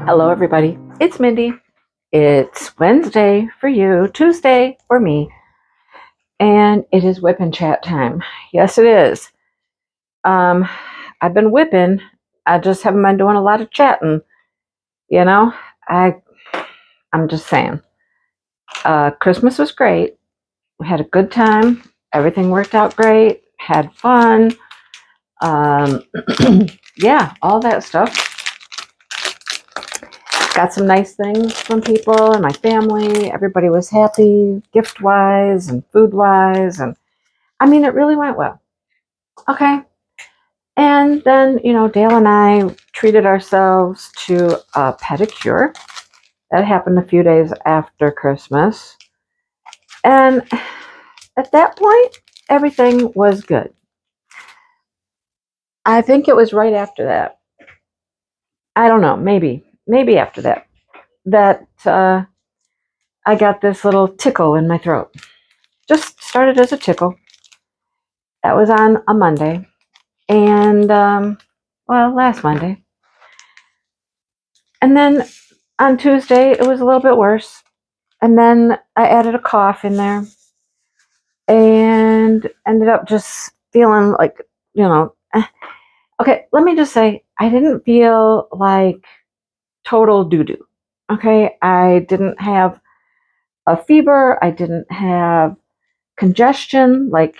Hello, everybody. It's Mindy. It's Wednesday for you, Tuesday for me, and it is WIP and Chat time. Yes, it is. I've been whipping. I just haven't been doing a lot of chatting. You know, I'm just saying. Christmas was great. We had a good time. Everything worked out great. Had fun. Yeah, all that stuff. Got some nice things from people and my family. Everybody was happy, gift-wise and food-wise. And I mean, it really went well. Okay. And then, Dale and I treated ourselves to a pedicure. That happened a few days after Christmas. And at that point, everything was good. I think it was right after that. I don't know, maybe after that, I got this little tickle in my throat. Just started as a tickle. That was on a Monday. And, last Monday. And then on Tuesday, it was a little bit worse. And then I added a cough in there and ended up just feeling like, okay, let me just say, I didn't feel like total doo-doo. Okay, I didn't have a fever. I didn't have congestion like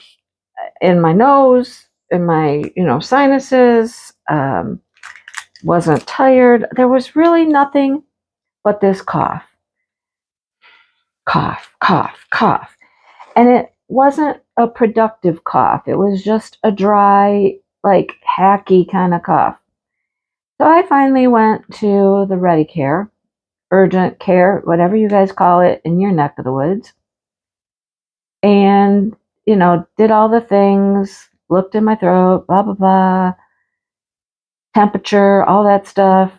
in my nose, in my, sinuses. Wasn't tired. There was really nothing but this cough. Cough, cough, cough. And it wasn't a productive cough. It was just a dry, like hacky kind of cough. So I finally went to the Ready Care, urgent care, whatever you guys call it in your neck of the woods. And, did all the things, looked in my throat, blah, blah, blah, temperature, all that stuff.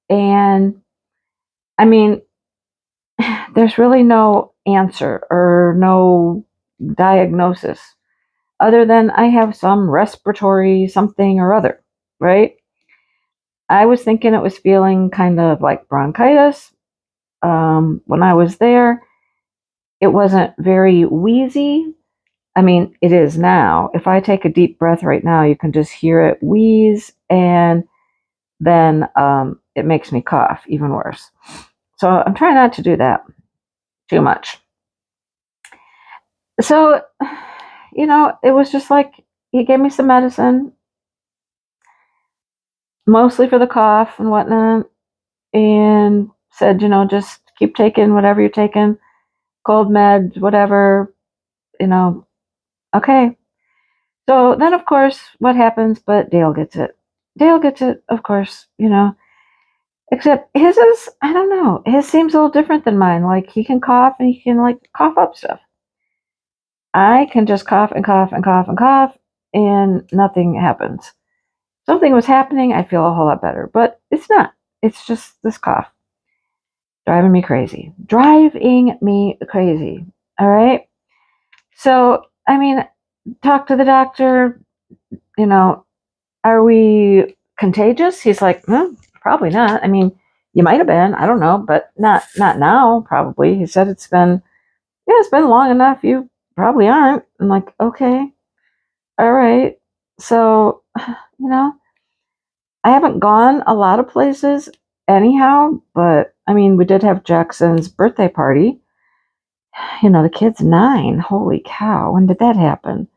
And I mean, there's really no answer or no diagnosis other than I have some respiratory something or other, right? I was thinking it was feeling kind of like bronchitis. When I was there, it wasn't very wheezy. I mean, it is now. If I take a deep breath right now, you can just hear it wheeze, and then it makes me cough even worse. So I'm trying not to do that too much. So, it was just like he gave me some medicine, mostly for the cough and whatnot, and said, just keep taking whatever you're taking, cold meds, whatever, okay. So then, of course, what happens? But Dale gets it. Dale gets it, of course, except his is, I don't know, his seems a little different than mine. Like, he can cough and he can, like, cough up stuff. I can just cough and cough and cough and cough, and nothing happens. Something was happening, I feel a whole lot better. But it's not. It's just this cough. Driving me crazy. Driving me crazy. All right? So, I mean, talk to the doctor, are we contagious? He's like, probably not. I mean, you might have been, I don't know, but not now, probably. He said it's been long enough. You probably aren't. I'm like, okay, all right. So, I haven't gone a lot of places anyhow, but I mean, we did have Jackson's birthday party. The kid's 9. Holy cow. When did that happen?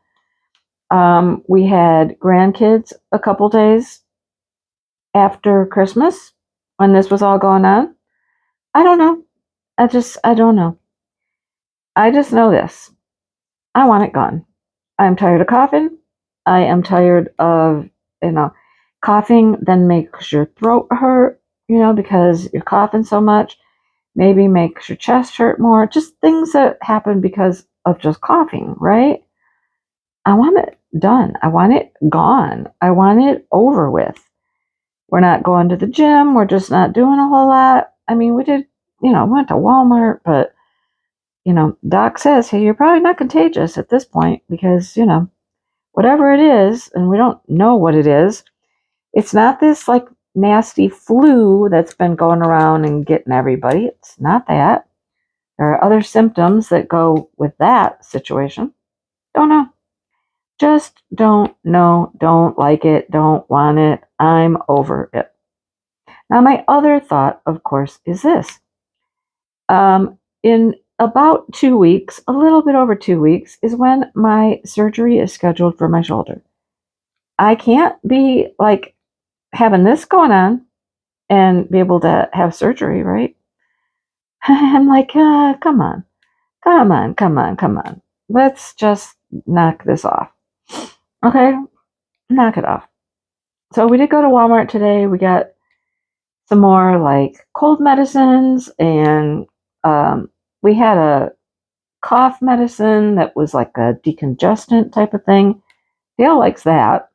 We had grandkids a couple days after Christmas when this was all going on. I don't know. I don't know. I just know this. I want it gone. I'm tired of coughing. I am tired of, coughing then makes your throat hurt, because you're coughing so much. Maybe makes your chest hurt more. Just things that happen because of just coughing, right? I want it done. I want it gone. I want it over with. We're not going to the gym. We're just not doing a whole lot. I mean, we did, went to Walmart, but, Doc says, hey, you're probably not contagious at this point because, whatever it is, and we don't know what it is, it's not this like, nasty flu that's been going around and getting everybody. It's not that. There are other symptoms that go with that situation. Don't know. Just don't know, don't like it, don't want it. I'm over it. Now, my other thought, of course, is this. In about 2 weeks, a little bit over 2 weeks, is when my surgery is scheduled for my shoulder. I can't be like having this going on and be able to have surgery, right? I'm like, come on. Let's just knock this off. Okay, knock it off. So we did go to Walmart today. We got some more like cold medicines, and we had a cough medicine that was like a decongestant type of thing. Dale likes that.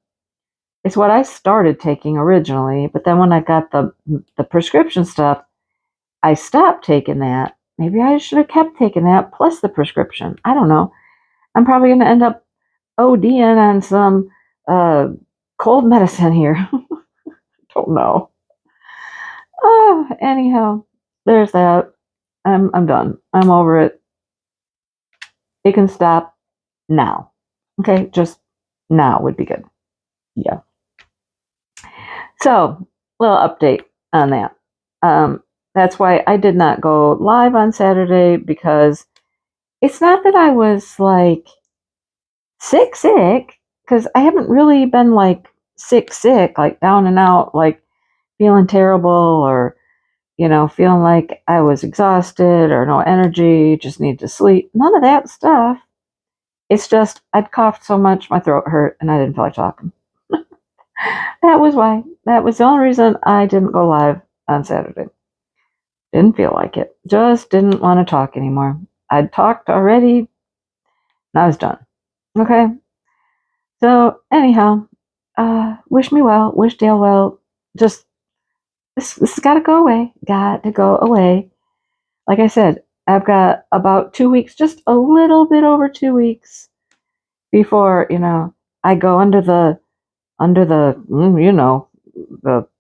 It's what I started taking originally, but then when I got the prescription stuff, I stopped taking that. Maybe I should have kept taking that plus the prescription. I don't know. I'm probably going to end up ODing on some cold medicine here. Don't know. Oh, anyhow, there's that. I'm done. I'm over it. It can stop now. Okay, just now would be good. Yeah. So, little update on that. That's why I did not go live on Saturday, because it's not that I was like sick, because I haven't really been like sick, like down and out, like feeling terrible, or feeling like I was exhausted or no energy, just need to sleep. None of that stuff. It's just I'd coughed so much, my throat hurt, and I didn't feel like talking. That was why. That was the only reason I didn't go live on Saturday. Didn't feel like it. Just didn't want to talk anymore. I'd talked already, and I was done. Okay? So, anyhow, wish me well, wish Dale well. Just, this has got to go away. Got to go away. Like I said, I've got about 2 weeks, just a little bit over 2 weeks before, I go under the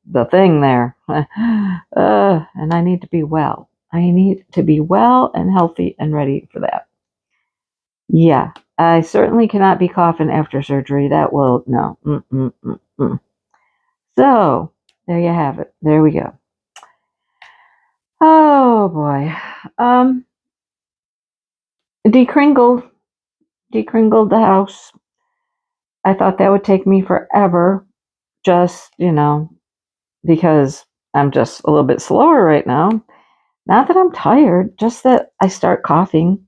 the thing there. And I need to be well. I need to be well and healthy and ready for that. Yeah, I certainly cannot be coughing after surgery. That will, no. So, there you have it. There we go. Oh, boy. Decringled the house. I thought that would take me forever, just, because I'm just a little bit slower right now. Not that I'm tired, just that I start coughing,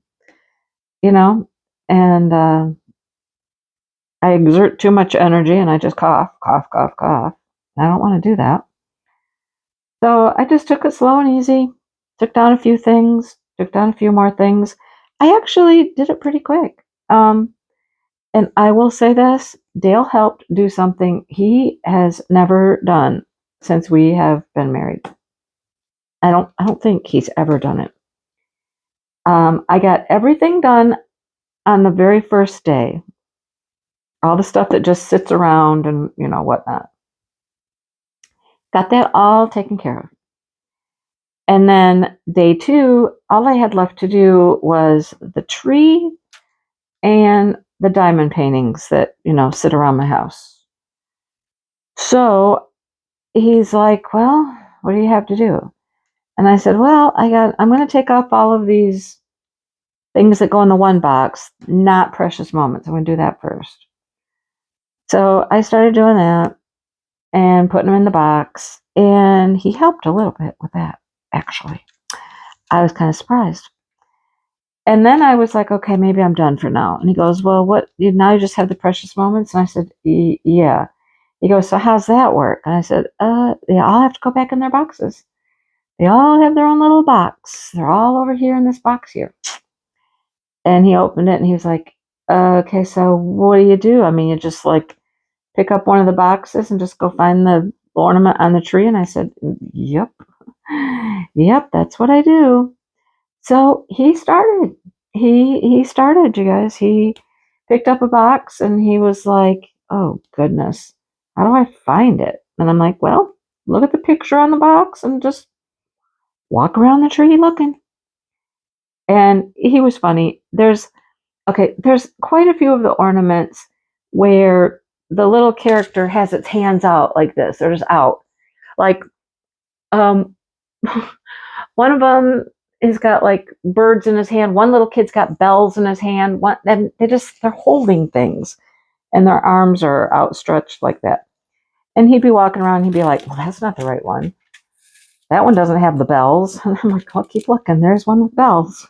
and I exert too much energy and I just cough. I don't want to do that. So I just took it slow and easy, took down a few things, took down a few more things. I actually did it pretty quick. And I will say this, Dale helped do something he has never done since we have been married. I don't think he's ever done it. I got everything done on the very first day. All the stuff that just sits around and, whatnot. Got that all taken care of. And then day 2, all I had left to do was the tree and the diamond paintings that, sit around my house. So he's like, well, what do you have to do? And I said, well, I'm going to take off all of these things that go in the one box, not precious moments. I'm going to do that first. So I started doing that and putting them in the box, and he helped a little bit with that, actually. I was kind of surprised. And then I was like, okay, maybe I'm done for now. And he goes, well, what, now you just have the precious moments? And I said, yeah. He goes, so how's that work? And I said, they all have to go back in their boxes. They all have their own little box. They're all over here in this box here. And he opened it and he was like, okay, so what do? I mean, you just like pick up one of the boxes and just go find the ornament on the tree? And I said, yep, that's what I do. So he started. He started, you guys. He picked up a box and he was like, oh, goodness, how do I find it? And I'm like, well, look at the picture on the box and just walk around the tree looking. And he was funny. There's quite a few of the ornaments where the little character has its hands out like this, or just out. Like, um, one of them has got like birds in his hand. One little kid's got bells in his hand. And they're holding things, and their arms are outstretched like that. And he'd be walking around, and he'd be like, "Well, that's not the right one. That one doesn't have the bells." And I'm like, "I'll keep looking. There's one with bells."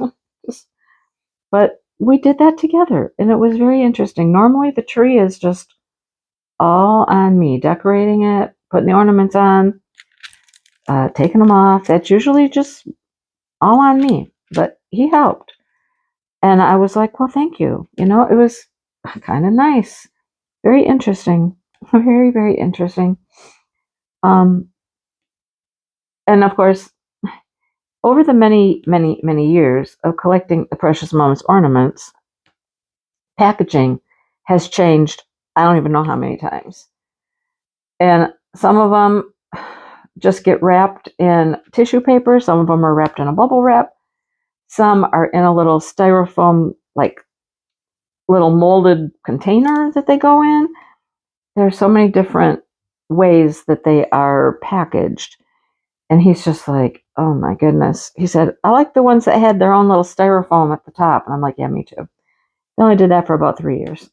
But we did that together, and it was very interesting. Normally, the tree is just all on me, decorating it, putting the ornaments on, taking them off. That's usually just all on me, but he helped. And I was like, well, thank you. It was kind of nice. Very interesting. Very, very interesting. And of course, over the many, many, many years of collecting the Precious Moments ornaments, packaging has changed, I don't even know how many times. And some of them just get wrapped in tissue paper. Some of them are wrapped in a bubble wrap. Some are in a little styrofoam, like little molded container that they go in. There are so many different ways that they are packaged. And he's just like, oh my goodness. He said, I like the ones that had their own little styrofoam at the top. And I'm like, yeah, me too. They only did that for about 3 years.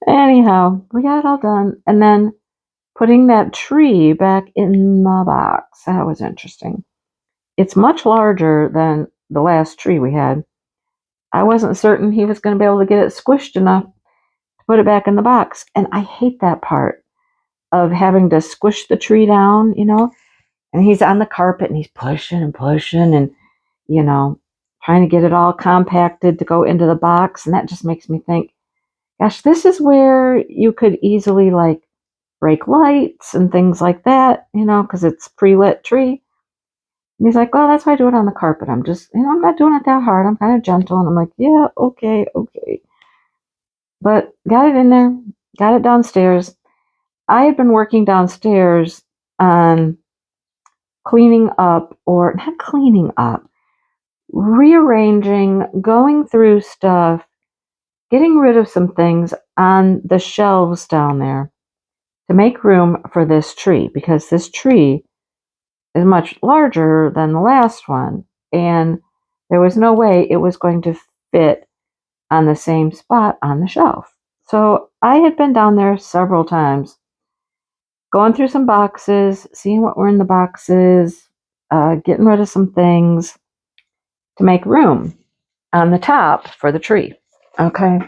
Anyhow, we got it all done. And then putting that tree back in the box. That was interesting. It's much larger than the last tree we had. I wasn't certain he was going to be able to get it squished enough to put it back in the box. And I hate that part of having to squish the tree down, and he's on the carpet and he's pushing and pushing and, trying to get it all compacted to go into the box. And that just makes me think, gosh, this is where you could easily like break lights and things like that, because it's pre-lit tree. And he's like, well, that's why I do it on the carpet. I'm just, I'm not doing it that hard. I'm kind of gentle. And I'm like, yeah, okay. But got it in there, got it downstairs. I had been working downstairs on cleaning up, or not cleaning up, rearranging, going through stuff, getting rid of some things on the shelves down there to make room for this tree, because this tree is much larger than the last one, and there was no way it was going to fit on the same spot on the shelf. So I had been down there several times, going through some boxes, seeing what were in the boxes, getting rid of some things to make room on the top for the tree. Okay,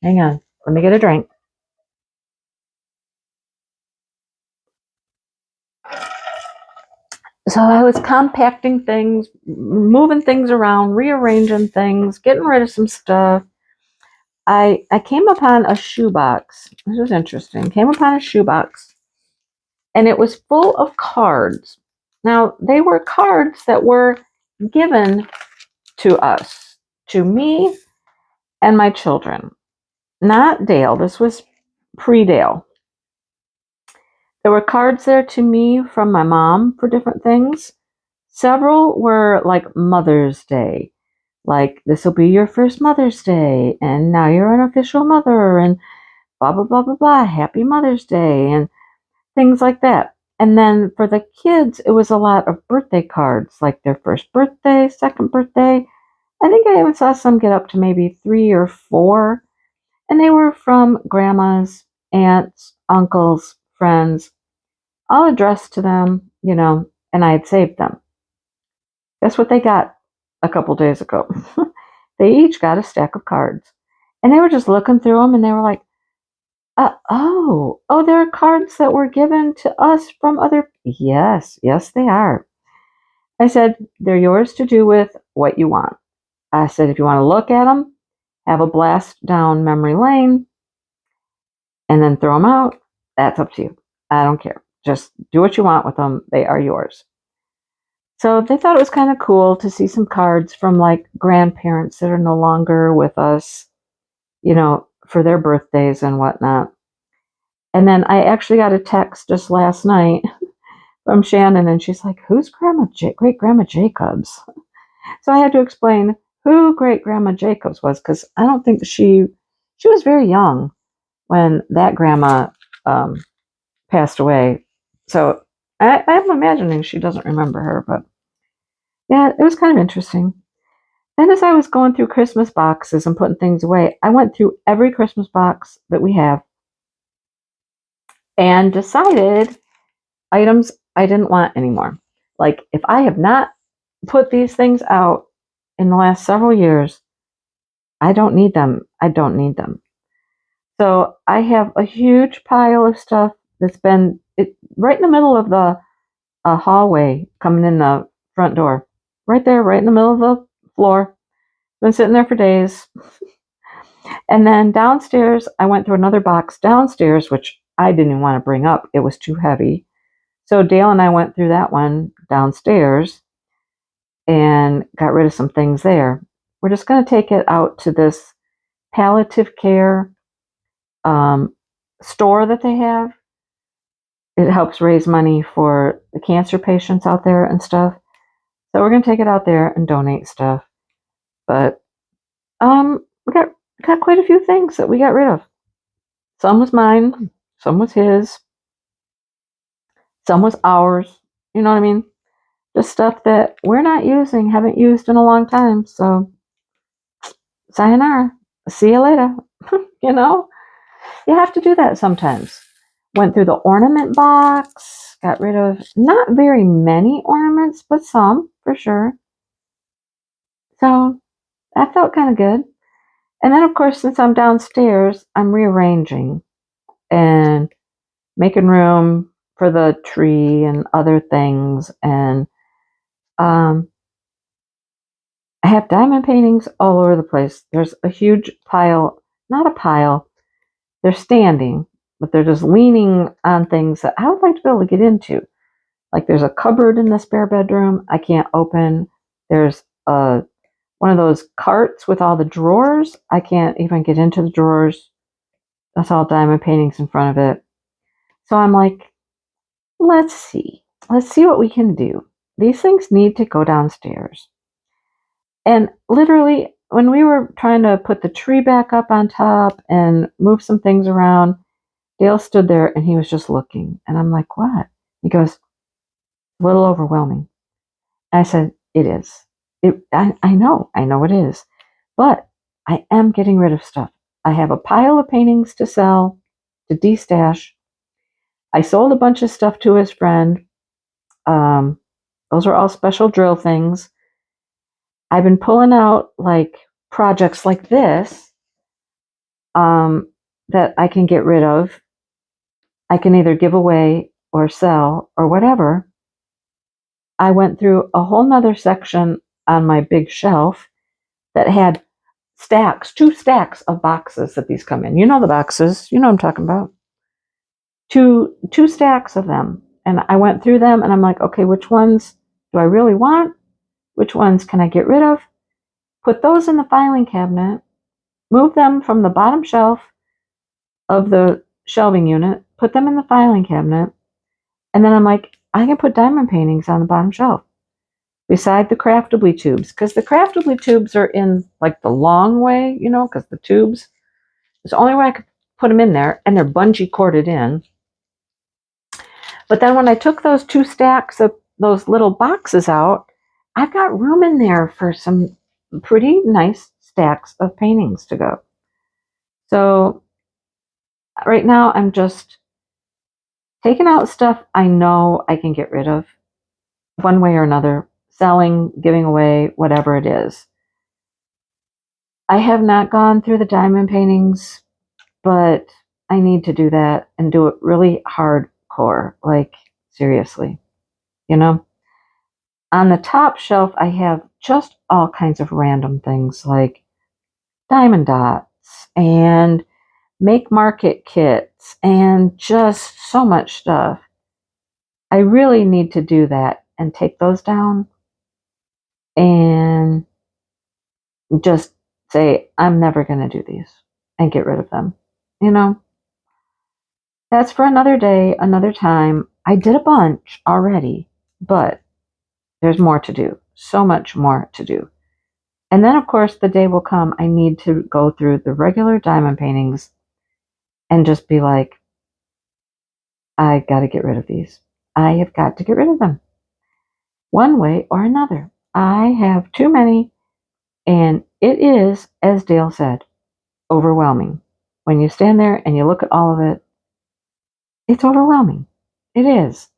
hang on. Let me get a drink. So I was compacting things, moving things around, rearranging things, getting rid of some stuff. I came upon a shoebox. This was interesting. Came upon a shoebox, and it was full of cards. Now, they were cards that were given to us, to me and my children. Not Dale. This was pre-Dale. There were cards there to me from my mom for different things. Several were like Mother's Day. Like, this will be your first Mother's Day, and now you're an official mother, and blah, blah, blah, blah, blah, Happy Mother's Day, and things like that. And then for the kids, it was a lot of birthday cards, like their first birthday, second birthday. I think I even saw some get up to maybe 3 or 4. And they were from grandmas, aunts, uncles, friends, all addressed to them, and I had saved them. Guess what they got a couple days ago? They each got a stack of cards. And they were just looking through them, and they were like, oh, there are cards that were given to us from other... Yes, they are. I said, they're yours to do with what you want. I said, if you want to look at them, have a blast down memory lane, and then throw them out, that's up to you. I don't care. Just do what you want with them. They are yours. So they thought it was kind of cool to see some cards from like grandparents that are no longer with us, for their birthdays and whatnot. And then I actually got a text just last night from Shannon, and she's like, "Who's Great Grandma Jacobs?" So I had to explain who Great Grandma Jacobs was, because I don't think she was very young when that grandma passed away. So I'm imagining she doesn't remember her, but yeah, it was kind of interesting. Then as I was going through Christmas boxes and putting things away, I went through every Christmas box that we have and decided items I didn't want anymore. Like, if I have not put these things out in the last several years, I don't need them. I don't need them. So I have a huge pile of stuff that's been right in the middle of the hallway coming in the front door. Right there, right in the middle of the floor. Been sitting there for days. And then downstairs, I went through another box downstairs, which I didn't even want to bring up. It was too heavy. So Dale and I went through that one downstairs and got rid of some things there. We're just going to take it out to this palliative care store that they have. It helps raise money for the cancer patients out there and stuff. So we're going to take it out there and donate stuff. But we got quite a few things that we got rid of. Some was mine, some was his, some was ours. You know what I mean? Just stuff that we're not using, haven't used in a long time. So sayonara. See you later. You know? You have to do that sometimes. Went through the ornament box, got rid of not very many ornaments, but some for sure. So that felt kind of good. And then, of course, since I'm downstairs, I'm rearranging and making room for the tree and other things. And I have diamond paintings all over the place. There's a huge pile, not a pile, they're standing, but they're just leaning on things that I would like to be able to get into. Like, there's a cupboard in the spare bedroom I can't open. There's one of those carts with all the drawers. I can't even get into the drawers. That's all diamond paintings in front of it. So I'm like, let's see. Let's see what we can do. These things need to go downstairs. And literally, when we were trying to put the tree back up on top and move some things around, Dale stood there and he was just looking. And I'm like, what? He goes, a little overwhelming. I said, it is. I know it is. But I am getting rid of stuff. I have a pile of paintings to sell, to destash. I sold a bunch of stuff to his friend. Those are all special drill things. I've been pulling out like projects like this that I can get rid of. I can either give away or sell or whatever. I went through a whole nother section on my big shelf that had stacks, 2 stacks of boxes that these come in. You know the boxes. You know what I'm talking about. Two stacks of them. And I went through them and I'm like, okay, which ones do I really want? Which ones can I get rid of? Put those in the filing cabinet. Move them from the bottom shelf of the shelving unit. Put them in the filing cabinet. And then I'm like, I can put diamond paintings on the bottom shelf beside the craftably tubes, because the craftably tubes are in like the long way, you know, because the tubes is the only way I could put them in there, and they're bungee corded in. But then when I took those 2 stacks of those little boxes out, I've got room in there for some pretty nice stacks of paintings to go. So right now I'm just taking out stuff I know I can get rid of one way or another, selling, giving away, whatever it is. I have not gone through the diamond paintings, but I need to do that and do it really hardcore, like seriously, you know? On the top shelf, I have just all kinds of random things like diamond dots and make market kits and just so much stuff. I really need to do that and take those down and just say, I'm never going to do these and get rid of them, you know? That's for another day, another time. I did a bunch already, but there's more to do. So much more to do. And then, of course, the day will come. I need to go through the regular diamond paintings and just be like, I got to get rid of these. I have got to get rid of them one way or another. I have too many, and it is, as Dale said, overwhelming. When you stand there and you look at all of it, it's overwhelming. It is.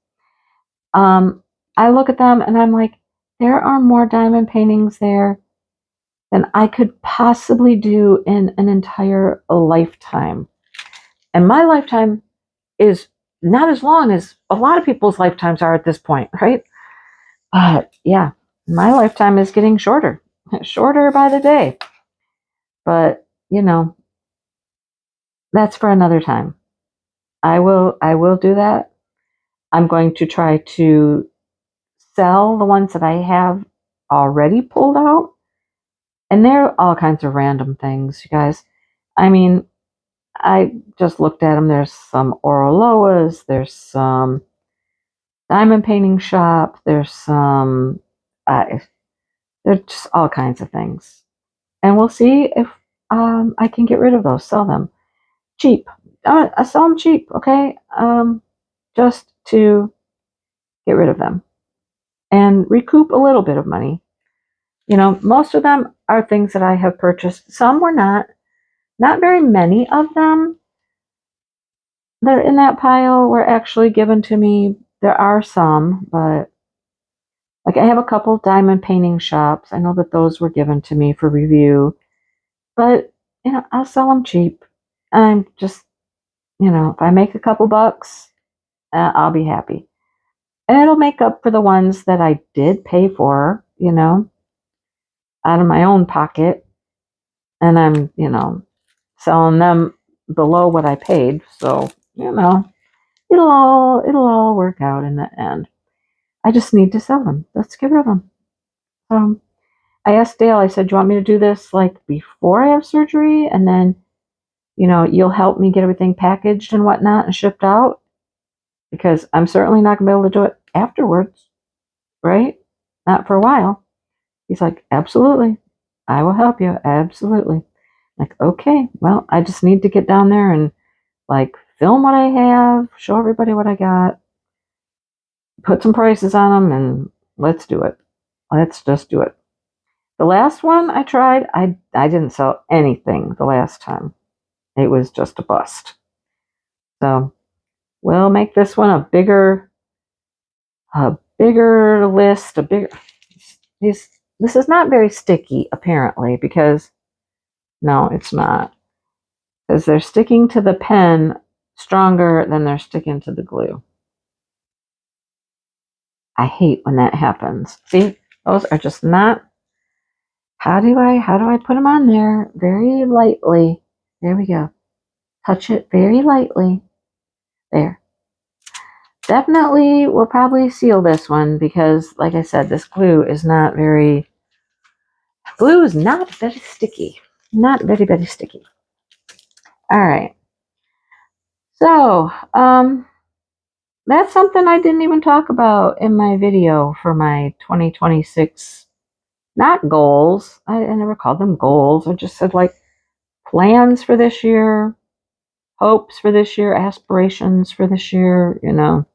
I look at them and I'm like, there are more diamond paintings there than I could possibly do in an entire lifetime. And my lifetime is not as long as a lot of people's lifetimes are at this point, right? But yeah, my lifetime is getting shorter, shorter by the day. But, you know, that's for another time. I will do that. I'm going to try to sell the ones that I have already pulled out. And they're all kinds of random things, you guys. I mean, I just looked at them. There's some Oroloas. There's some diamond painting shop. There's some, there's just all kinds of things. And we'll see if I can get rid of those, sell them cheap. I sell them cheap, okay? Just to get rid of them and recoup a little bit of money. You know, most of them are things that I have purchased. Some were not. Not very many of them that are in that pile were actually given to me. There are some, but like I have a couple diamond painting shops. I know that those were given to me for review, but you know, I'll sell them cheap. I'm just, you know, if I make a couple bucks, I'll be happy. And it'll make up for the ones that I did pay for, you know, out of my own pocket. And I'm, you know, selling them below what I paid. So, you know, it'll all work out in the end. I just need to sell them. Let's get rid of them. I asked Dale, I said, do you want me to do this like before I have surgery? And then, you know, you'll help me get everything packaged and whatnot and shipped out? Because I'm certainly not going to be able to do it afterwards, right? Not for a while. He's like, absolutely. I will help you. Absolutely. Like, okay, well, I just need to get down there and like film what I have, show everybody what I got, put some prices on them, and let's do it. Let's just do it. The last one I tried, I didn't sell anything the last time. It was just a bust. So we'll make this one a bigger list, this is not very sticky, apparently, because no, it's not. Because they're sticking to the pen stronger than they're sticking to the glue. I hate when that happens. See, those are just not. How do I put them on there? Very lightly. There we go. Touch it very lightly. There. Definitely will probably seal this one because, like I said, this glue is not very sticky. Not very, very sticky. All right. So, that's something I didn't even talk about in my video for my 2026, not goals. I never called them goals. I just said like plans for this year, hopes for this year, aspirations for this year, you know.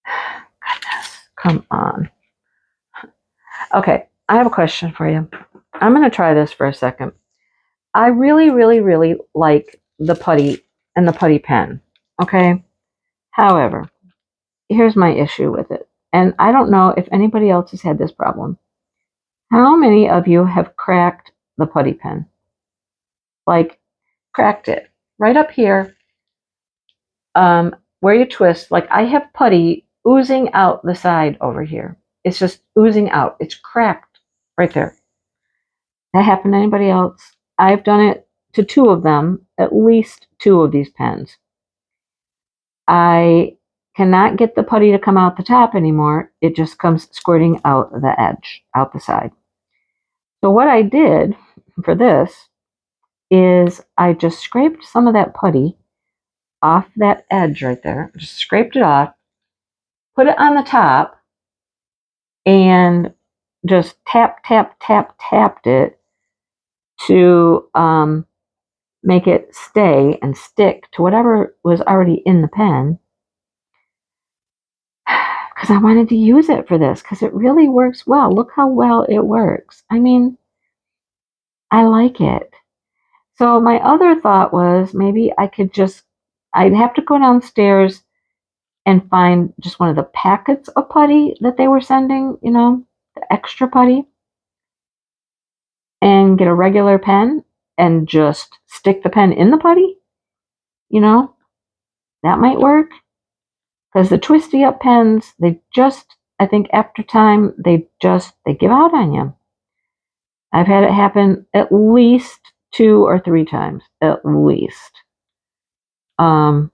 Goodness, come on. Okay, I have a question for you. I'm going to try this for a second. I really, really, really like the putty and the putty pen, okay? However, here's my issue with it. And I don't know if anybody else has had this problem. How many of you have cracked the putty pen? Like, cracked it right up here, where you twist. Like, I have putty oozing out the side over here. It's just oozing out. It's cracked right there. That happened to anybody else? I've done it to two of them, at least two of these pens. I cannot get the putty to come out the top anymore. It just comes squirting out the edge, out the side. So what I did for this is I just scraped some of that putty off that edge right there. Just scraped it off, put it on the top, and just tapped it to make it stay and stick to whatever was already in the pen. Because I wanted to use it for this, because it really works well. Look how well it works. I mean, I like it. So my other thought was maybe I'd have to go downstairs and find just one of the packets of putty that they were sending, the extra putty, and get a regular pen and just stick the pen in the putty. That might work. Because the twisty up pens, I think after time, they give out on you. I've had it happen at least 2 or 3 times, at least. But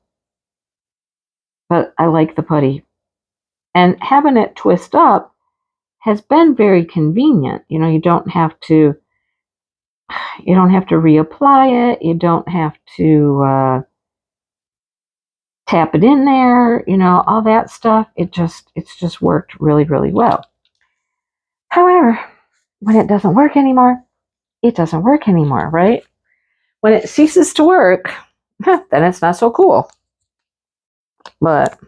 I like the putty. And having it twist up has been very convenient. You don't have to reapply it. You don't have to tap it in there, all that stuff. It's just worked really, really well. However, when it doesn't work anymore, it doesn't work anymore, right? When it ceases to work, then it's not so cool. But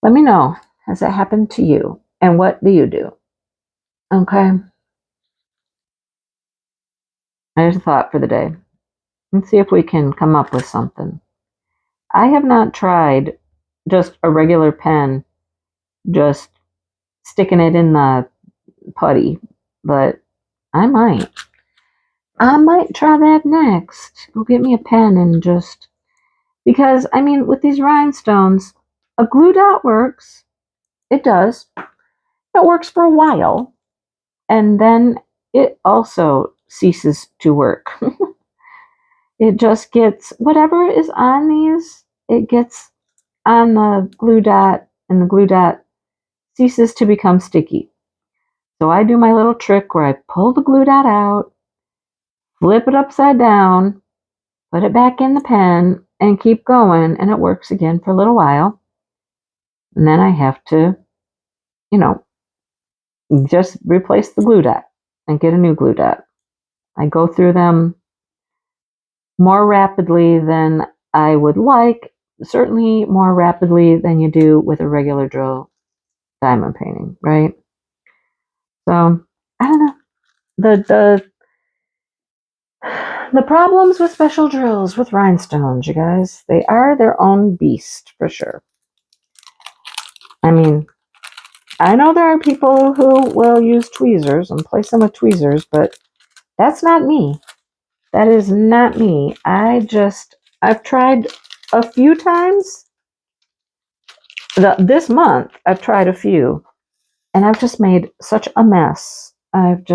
let me know, has that happened to you? And what do you do? Okay. There's a thought for the day. Let's see if we can come up with something. I have not tried just a regular pen, just sticking it in the putty, but I might try that next. Go get me a pen and because, with these rhinestones, a glue dot works. It does. It works for a while, and then it also ceases to work. It just gets, whatever is on these, it gets on the glue dot, and the glue dot ceases to become sticky. So I do my little trick where I pull the glue dot out, flip it upside down, put it back in the pen, and keep going, and it works again for a little while. And then I have to, just replace the glue dot and get a new glue dot. I go through them more rapidly than I would like, certainly more rapidly than you do with a regular drill diamond painting, right? So, I don't know. The problems with special drills with rhinestones, you guys, they are their own beast for sure. I know there are people who will use tweezers and place them with tweezers, but that's not me. That is not me. I've tried a few times. This month, I've tried a few, and I've just made such a mess. I've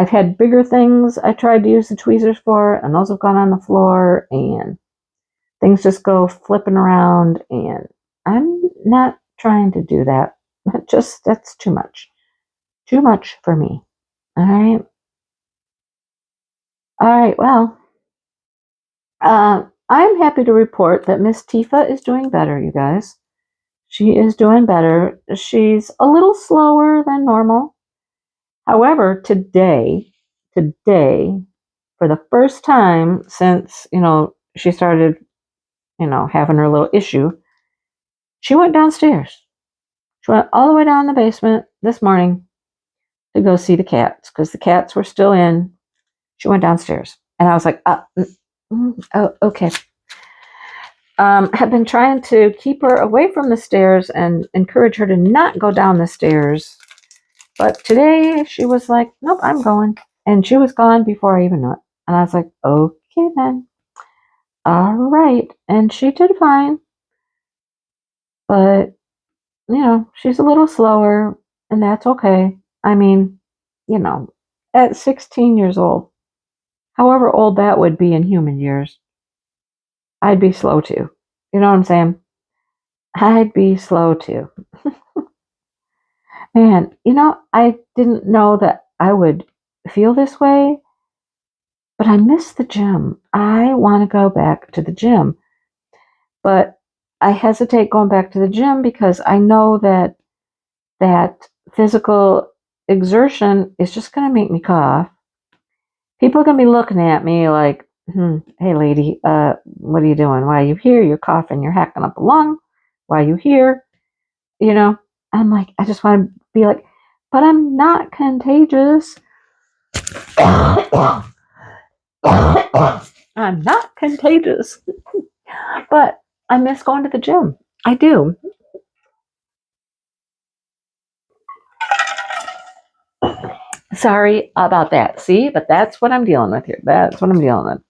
had bigger things I tried to use the tweezers for, and those have gone on the floor, and things just go flipping around, and I'm not trying to do that. That's too much. Too much for me. All right. All right, well, I'm happy to report that Miss Tifa is doing better, you guys. She is doing better. She's a little slower than normal. However, today, for the first time since, she started, having her little issue, she went downstairs. She went all the way down in the basement this morning to go see the cats, because the cats were still in. She went downstairs. And I was like, oh, okay. Have been trying to keep her away from the stairs and encourage her to not go down the stairs. But today she was like, nope, I'm going. And she was gone before I even knew it. And I was like, okay then. All right. And she did fine. But, she's a little slower, and that's okay. At 16 years old, however old that would be in human years, I'd be slow too. You know what I'm saying? I'd be slow too. Man, I didn't know that I would feel this way, but I miss the gym. I want to go back to the gym, but I hesitate going back to the gym because I know that physical exertion is just going to make me cough. People are going to be looking at me like, hey, lady, what are you doing? Why are you here? You're coughing. You're hacking up a lung. Why are you here? You know, I'm like, I just want to be like, but I'm not contagious. I'm not contagious. But I miss going to the gym. I do. Sorry about that. See, but that's what I'm dealing with here. That's what I'm dealing with.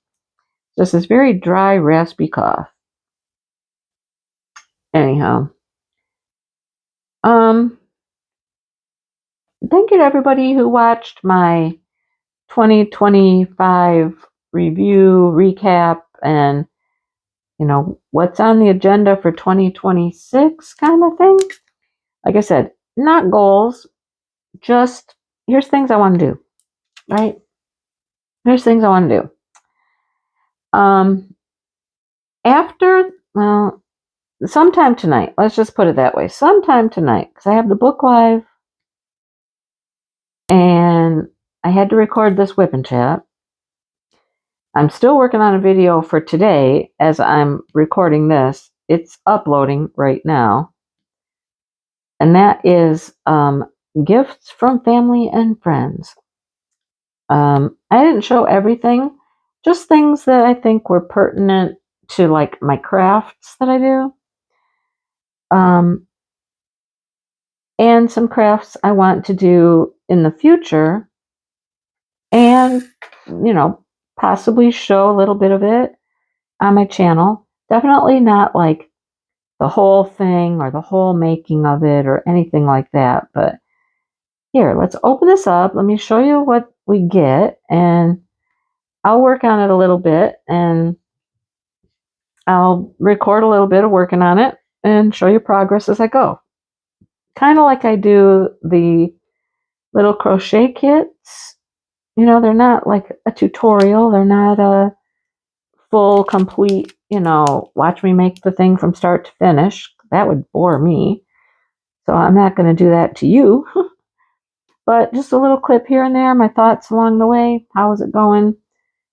Just this very dry, raspy cough. Anyhow, thank you to everybody who watched my 2025 review, recap, and what's on the agenda for 2026 kind of thing. Like I said, not goals, just here's things I want to do, right? Here's things I want to do. Sometime tonight, let's just put it that way. Sometime tonight, because I have the book live and I had to record this WIP and Chat. I'm still working on a video for today as I'm recording this. It's uploading right now. And that is gifts from family and friends. I didn't show everything, just things that I think were pertinent to like my crafts that I do. And some crafts I want to do in the future and, possibly show a little bit of it on my channel. Definitely not like the whole thing or the whole making of it or anything like that. But here, let's open this up. Let me show you what we get and I'll work on it a little bit and I'll record a little bit of working on it and show you progress as I go. Kind of like I do the little crochet kits. They're not like a tutorial. They're not a full, complete, watch me make the thing from start to finish. That would bore me. So I'm not going to do that to you. But just a little clip here and there, my thoughts along the way. How is it going?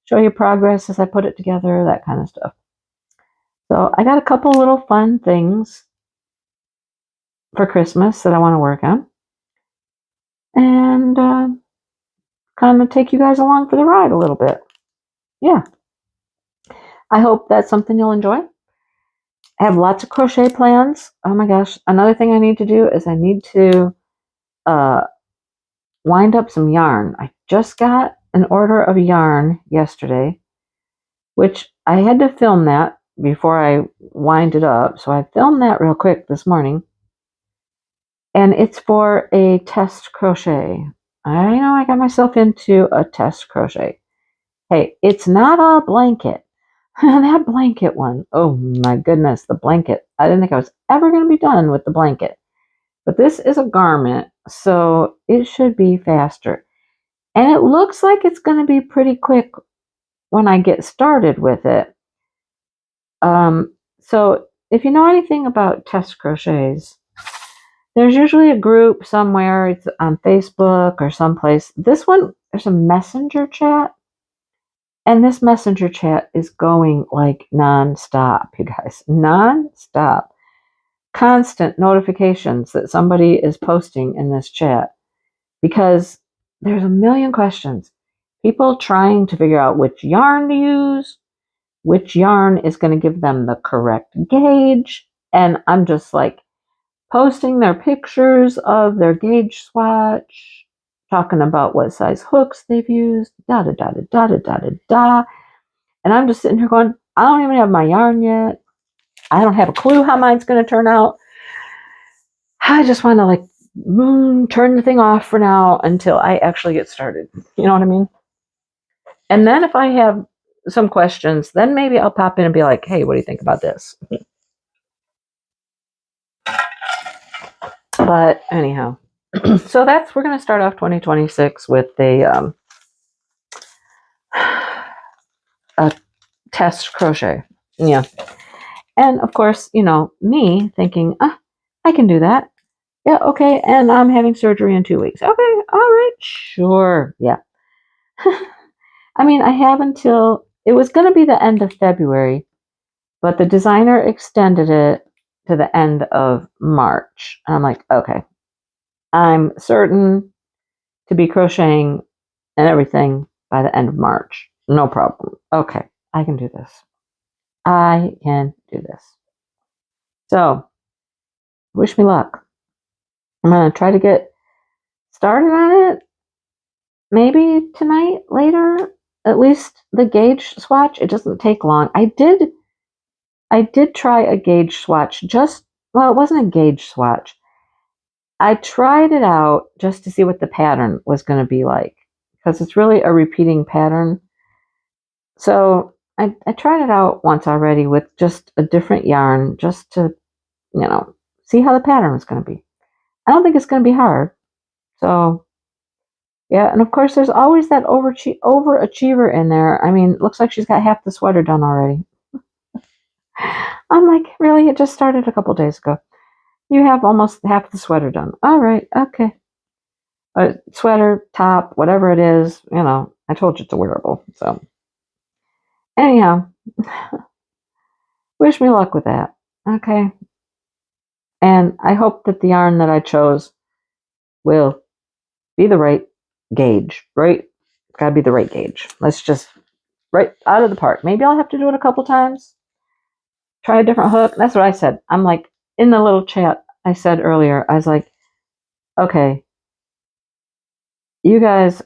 Show you progress as I put it together, that kind of stuff. So I got a couple little fun things for Christmas that I want to work on. And kind of take you guys along for the ride a little bit. Yeah. I hope that's something you'll enjoy. I have lots of crochet plans. Oh my gosh. Another thing I need to do is I need to wind up some yarn. I just got an order of yarn yesterday, which I had to film that before I wind it up. So I filmed that real quick this morning. And it's for a test crochet. I know I got myself into a test crochet. Hey, it's not a blanket. That blanket one. Oh my goodness, the blanket. I didn't think I was ever going to be done with the blanket. But this is a garment, so it should be faster. And it looks like it's going to be pretty quick when I get started with it. So if you know anything about test crochets, there's usually a group somewhere. It's on Facebook or someplace. This one, there's a messenger chat. And this messenger chat is going like nonstop, you guys. Nonstop. Constant notifications that somebody is posting in this chat. Because there's a million questions. People trying to figure out which yarn to use, which yarn is going to give them the correct gauge. And I'm just like posting their pictures of their gauge swatch, talking about what size hooks they've used, da da da da da da da da da. And I'm just sitting here going, I don't even have my yarn yet. I don't have a clue how mine's going to turn out. I just want to like turn the thing off for now until I actually get started. You know what I mean? And then if I have some questions, then maybe I'll pop in and be like, hey, what do you think about this? But anyhow, so we're going to start off 2026 with a a test crochet. Yeah. And of course, you know, me thinking, I can do that. Yeah, okay. And I'm having surgery in 2 weeks. Okay, all right, sure. Yeah. I mean, I have until, it was going to be the end of February, but the designer extended it to the end of March. And I'm like, okay, I'm certain to be crocheting and everything by the end of March. No problem. Okay, I can do this. I can do this. So, wish me luck. I'm going to try to get started on it maybe tonight, later. At least the gauge swatch, it doesn't take long. I did try a gauge swatch, well, it wasn't a gauge swatch. I tried it out just to see what the pattern was going to be like, because it's really a repeating pattern. So I tried it out once already with just a different yarn, just to, you know, see how the pattern is going to be. I don't think it's going to be hard. So yeah, and of course there's always that overachiever in there. I mean, looks like she's got half the sweater done already. I'm like, really? It just started a couple days ago. You have almost half the sweater done. All right, okay. Sweater, top, whatever it is, you know, I told you it's a wearable. So anyhow, wish me luck with that. Okay. And I hope that the yarn that I chose will be the right gauge, right? Gotta be the right gauge. Let's just, right out of the park. Maybe I'll have to do it a couple times. Try a different hook. That's what I said. I'm like, in the little chat I said earlier, I was like, okay, you guys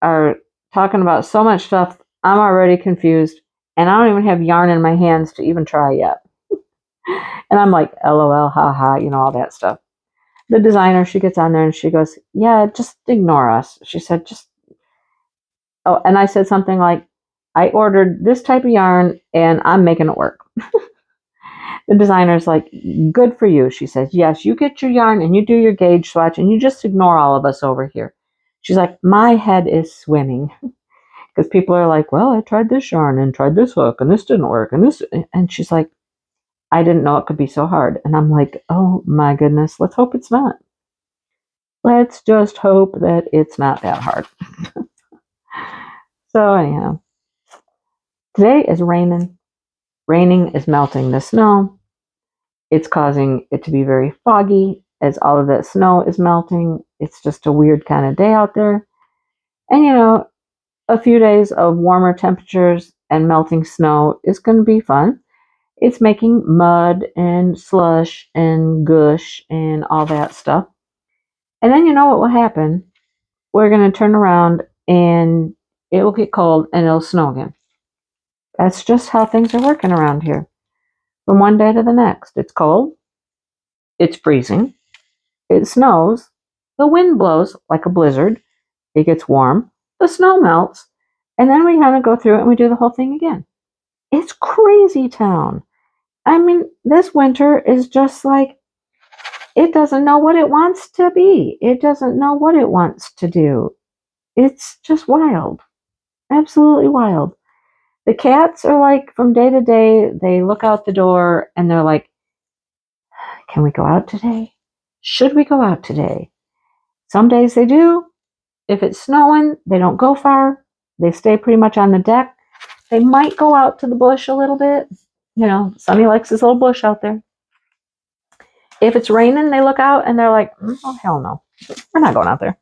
are talking about so much stuff. I'm already confused, and I don't even have yarn in my hands to even try yet. And I'm like, LOL, haha, you know, all that stuff. The designer, she gets on there and she goes, yeah, just ignore us. She said, oh, and I said something like, I ordered this type of yarn and I'm making it work. The designer's like, good for you. She says, yes, you get your yarn and you do your gauge swatch and you just ignore all of us over here. She's like, my head is swimming. Because people are like, well, I tried this yarn and tried this hook and this didn't work. And she's like, I didn't know it could be so hard. And I'm like, oh my goodness, let's hope it's not. Let's just hope that it's not that hard. So anyhow, today is raining. Raining is melting the snow. It's causing it to be very foggy as all of that snow is melting. It's just a weird kind of day out there. And you know, a few days of warmer temperatures and melting snow is going to be fun. It's making mud and slush and gush and all that stuff. And then you know what will happen? We're going to turn around and it will get cold and it'll snow again. That's just how things are working around here. From one day to the next, it's cold, it's freezing, it snows, the wind blows like a blizzard, it gets warm, the snow melts, and then we kind of go through it and we do the whole thing again. It's crazy town. I mean, this winter is just like, it doesn't know what it wants to be. It doesn't know what it wants to do. It's just wild. Absolutely wild. The cats are like, from day to day, they look out the door and they're like, can we go out today? Should we go out today? Some days they do. If it's snowing, they don't go far. They stay pretty much on the deck. They might go out to the bush a little bit. You know, Sonny likes his little bush out there. If it's raining, they look out and they're like, oh, hell no. We're not going out there.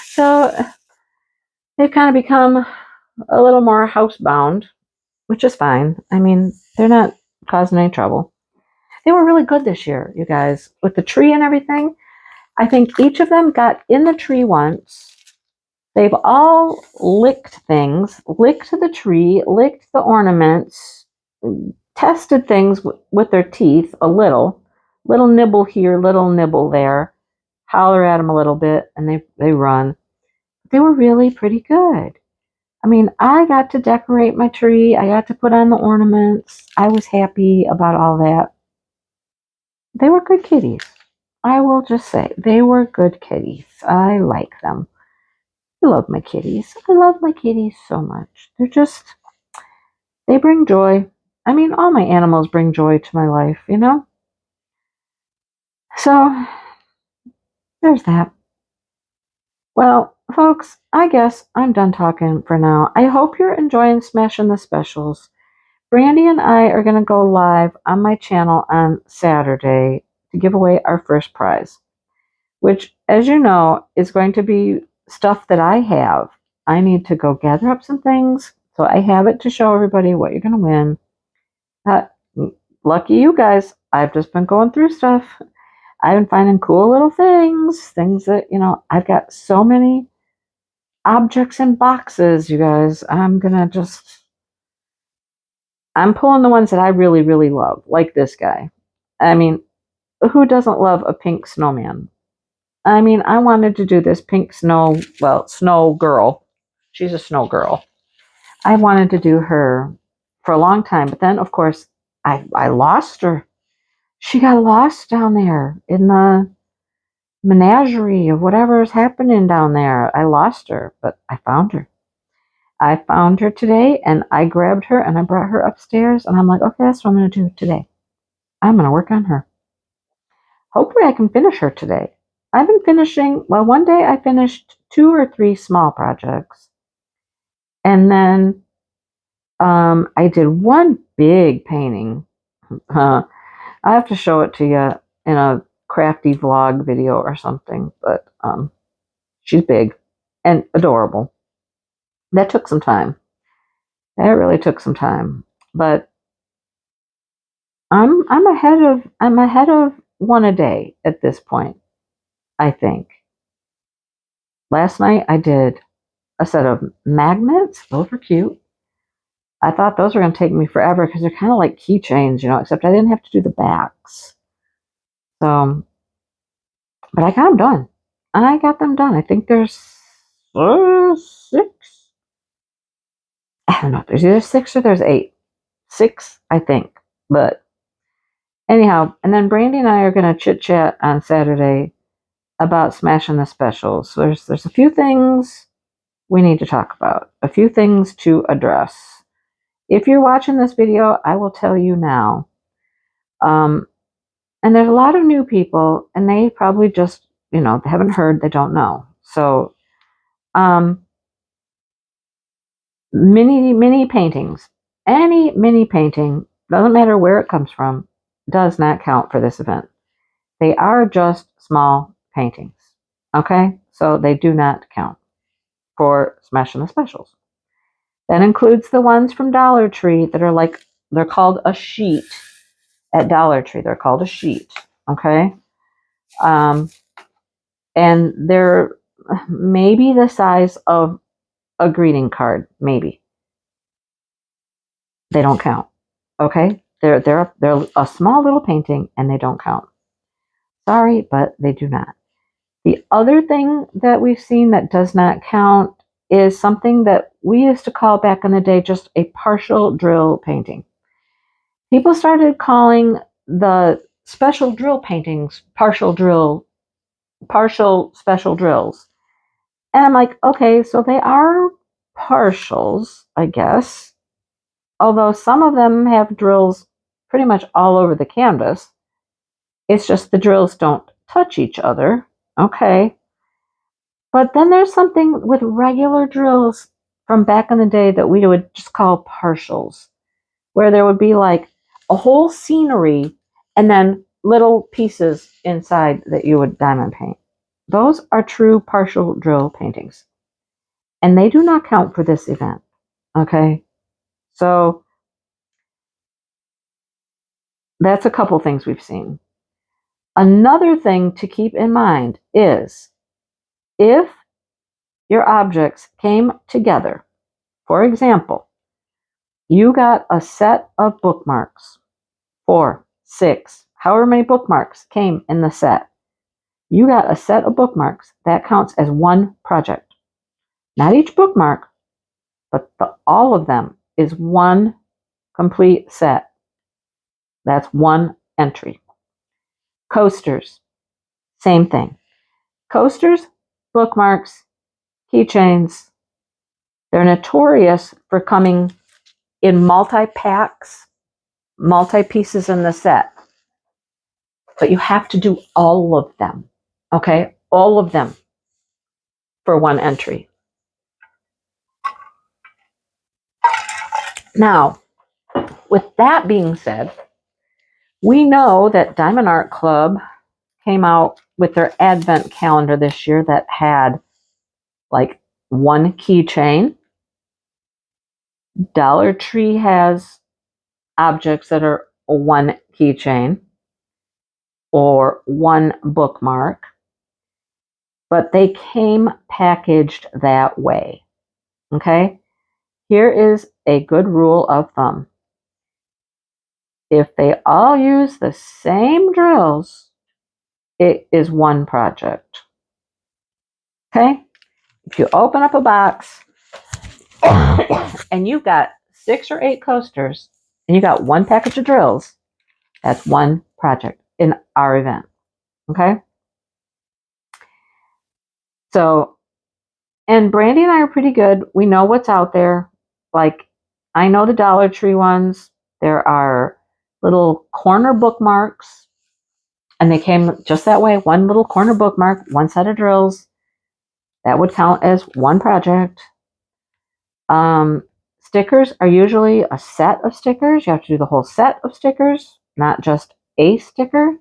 So they've kind of become a little more housebound, which is fine. I mean, they're not causing any trouble. They were really good this year, you guys, with the tree and everything. I think each of them got in the tree once. They've all licked things, licked the tree, licked the ornaments, tested things with their teeth a little nibble here, little nibble there, holler at them a little bit, and they run. They were really pretty good. I mean, I got to decorate my tree. I got to put on the ornaments. I was happy about all that. They were good kitties. I will just say, they were good kitties. I like them. I love my kitties. I love my kitties so much. They're just They bring joy. I mean, all my animals bring joy to my life, you know? So, there's that. Well, folks, I guess I'm done talking for now. I hope you're enjoying Smashing the Specials. Brandy and I are going to go live on my channel on Saturday to give away our first prize, which, as you know, is going to be stuff that I have. I need to go gather up some things, so I have it to show everybody what you're going to win. Uh, Lucky you guys, I've just been going through stuff. I've been finding cool little things that, you know, I've got so many objects in boxes, you guys. I'm pulling the ones that I really, really love, like this guy. I mean, who doesn't love a pink snowman? I mean, I wanted to do this pink snow girl. She's a snow girl. I wanted to do her for a long time, but then, of course, I lost her. She got lost down there in the menagerie of whatever is happening down there. I lost her, but I found her. I found her today, and I grabbed her and I brought her upstairs, and I'm like, okay, that's what I'm going to do today. I'm going to work on her. Hopefully I can finish her today. I've been finishing, well, one day I finished 2 or 3 small projects. And then I did one big painting. I have to show it to you in a crafty vlog video or something, but she's big and adorable. That took some time. That really took some time. But I'm ahead of one a day at this point, I think. Last night I did a set of magnets. Those were cute. I thought those were going to take me forever because they're kind of like keychains, you know, except I didn't have to do the backs. So, but I got them done. I got them done. I think there's 6. I don't know. There's either 6 or there's 8. 6, I think. But anyhow, and then Brandy and I are going to chit chat on Saturday about Smashing the Specials. So there's a few things we need to talk about, a few things to address. If you're watching this video, I will tell you now. And there's a lot of new people, and they probably just, you know, they haven't heard, they don't know. So, mini paintings, any mini painting, doesn't matter where it comes from, does not count for this event. They are just small paintings. Okay? So they do not count for Smashing the Specials. That includes the ones from Dollar Tree that are like, they're called a sheet at Dollar Tree. They're called a sheet. Okay? And they're maybe the size of a greeting card. Maybe. They don't count. Okay? They're a small little painting and they don't count. Sorry, but they do not. The other thing that we've seen that does not count is something that we used to call back in the day just a partial drill painting. People started calling the special drill paintings partial special drills. And I'm like, okay, so they are partials, I guess. Although some of them have drills pretty much all over the canvas. It's just the drills don't touch each other. Okay. But then there's something with regular drills from back in the day that we would just call partials, where there would be like a whole scenery and then little pieces inside that you would diamond paint. Those are true partial drill paintings. And they do not count for this event. Okay? So that's a couple things we've seen. Another thing to keep in mind is if your objects came together, for example, you got a set of bookmarks, 4, 6, however many bookmarks came in the set. You got a set of bookmarks that counts as one project. Not each bookmark, but all of them is one complete set. That's one entry. Coasters, same thing. Coasters, bookmarks, keychains, they're notorious for coming in multi-packs, multi-pieces in the set. But you have to do all of them, okay? All of them for one entry. Now, with that being said, we know that Diamond Art Club came out with their advent calendar this year that had like one keychain. Dollar Tree has objects that are one keychain or one bookmark, but they came packaged that way. Okay? Here is a good rule of thumb. If they all use the same drills, it is one project. Okay? If you open up a box and you've got 6 or 8 coasters and you got one package of drills, that's one project in our event. Okay? So, and Brandy and I are pretty good. We know what's out there. Like, I know the Dollar Tree ones. There are little corner bookmarks, and they came just that way. One little corner bookmark, one set of drills. That would count as one project. Stickers are usually a set of stickers. You have to do the whole set of stickers, not just a sticker.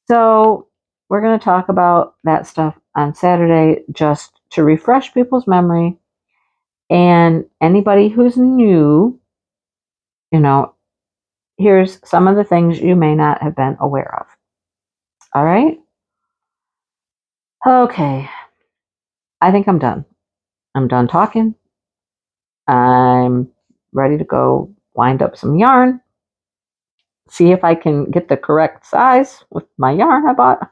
So we're going to talk about that stuff on Saturday just to refresh people's memory. And anybody who's new, you know, here's some of the things you may not have been aware of. All right? Okay. I think I'm done. I'm done talking. I'm ready to go wind up some yarn. See if I can get the correct size with my yarn I bought.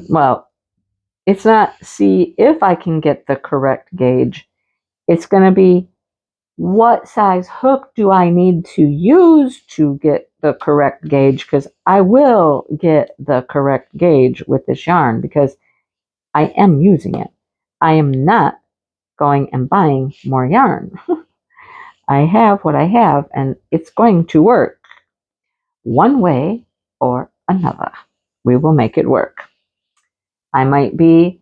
Well, it's not see if I can get the correct gauge. It's going to be what size hook do I need to use to get the correct gauge, because I will get the correct gauge with this yarn because I am using it. I am not going and buying more yarn. I have what I have, and it's going to work one way or another. We will make it work. I might be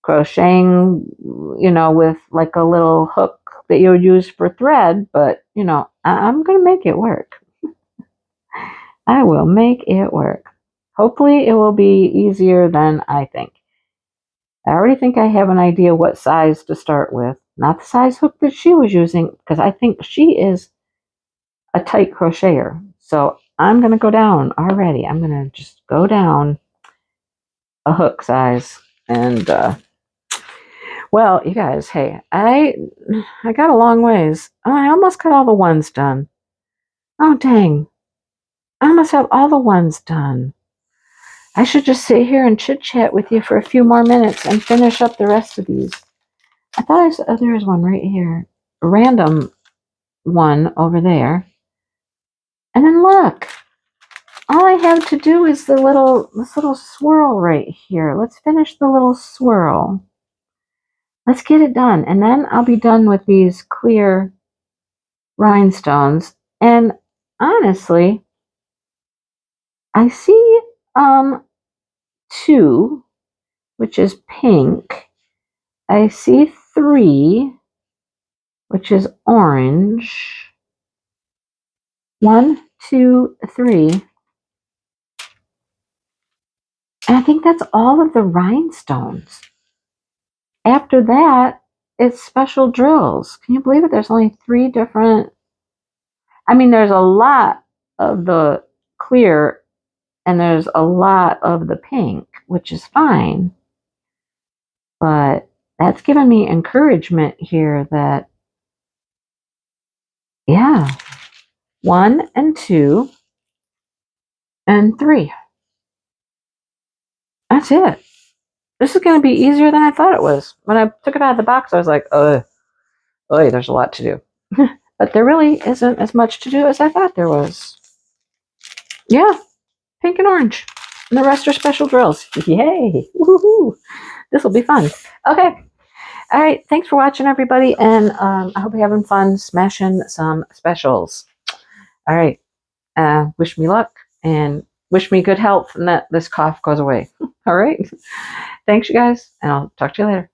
crocheting, with like a little hook that you would use for thread, but, I'm going to make it work. I will make it work. Hopefully it will be easier than I think. I already think I have an idea what size to start with. Not the size hook that she was using, because I think she is a tight crocheter. So I'm going to go down already. I'm going to just go down a hook size. And, well, you guys, hey, I got a long ways. Oh, I almost got all the ones done. Oh, dang. I almost have all the ones done. I should just sit here and chit-chat with you for a few more minutes and finish up the rest of these. I thought there was one right here. A random one over there. And then look. All I have to do is this little swirl right here. Let's finish the little swirl. Let's get it done. And then I'll be done with these clear rhinestones. And honestly, I see 2, which is pink. I see 3, which is orange. 1, 2, 3. And I think that's all of the rhinestones. After that, it's special drills. Can you believe it? There's only 3 different. I mean, there's a lot of the clear and there's a lot of the pink, which is fine. But that's given me encouragement here that, yeah, 1 and 2 and 3. That's it. This is going to be easier than I thought it was. When I took it out of the box, I was like, there's a lot to do. But there really isn't as much to do as I thought there was. Yeah, pink and orange. And the rest are special drills. Yay! Woohoo! This will be fun. Okay. All right. Thanks for watching, everybody. And I hope you're having fun smashing some specials. All right. Wish me luck and wish me good health and that this cough goes away. All right. Thanks, you guys. And I'll talk to you later.